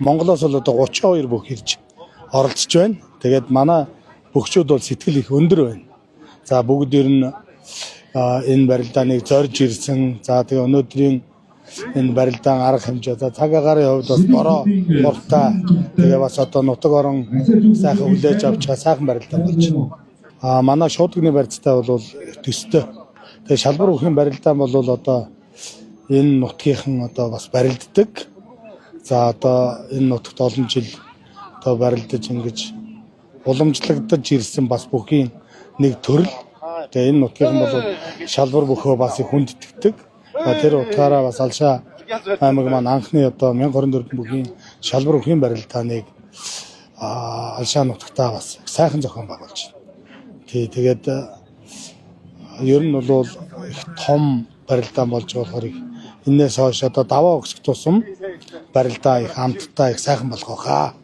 Монголоос бол одоо 32 бүх ирж оролцож байна. Тэгээд манай бөхчүүд бол сэтгэл их өндөр байна. За бүгд ер нь энэ барилдааныг зорж ирсэн. За тэгээ өнөөдрийн энэ барилдаан арга хэмжээ. За цаг агарын хувьд бас бороо муртай. Тэгээ бас одоо нутаг орон сайхан хүлээж авч байгаа сайхан барилдаан болж байна. Манай шуудганы барьцтай бол төстэй. Тэгээ шалбар бүхийн барилдаан бол одоо энэ нутгийнхан одоо бас барилддаг. За одоо энэ нутагт олон жил одоо барилдаж ингэж уламжлагдаж ирсэн бас бүхийн нэг төрөл. Тэгээ энэ нутгийнхан бол шалбар бөхөө бас их хүндэтгдэг. Тэр утгаараа бас Алшаа аймаг маань анхны одоо 1024 бүхийн шалбар бүхийн барилдааныг Алшаа нутагтаа бас сайхан зохион байгуулж байна. Тэгээд ер нь бол их том барилдаан болж болохоор энээс хойш одоо даваа өгсөх тусам барилдаа их амттай их сайхан болох хаа.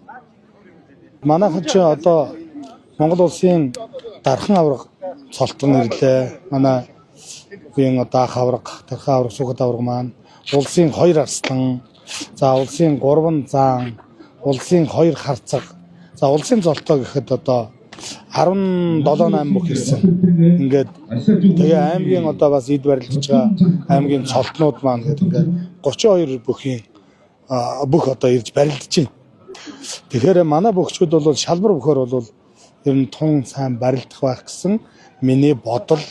Манайхан ч одоо Монгол улсын дархан авраг цолтон ирлээ. Манай биеийн одоо ах авраг, дархан авраг, сүгэд авраг маань улсын 2 арслан, за улсын 3 зан, улсын 2 харцаг. За улсын золтоо гэхэд одоо 17-8 бүх ирсэн. Ингээд тэгээ аймгийн одоо бас эд барилдаж байгаа аймгийн цолтнууд маань гэдэг ингээд 32 бүхийн бүх одоо ирж барилдаж байна. Тэгэхээр манай бөхчүүд бол шалбар бөхөр бол ер нь тун сайн барилдах байх гэсэн миний бодол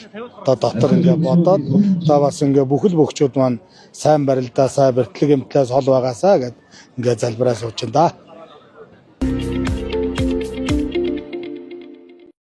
одоо дотор ингээд бодоод одоо бас ингээд бүхэл бөхчүүд маань сайн барилдаа, сайн бэртлэг эмтлээс хол байгаасаа гэд ингээд залбираа сууж байна да.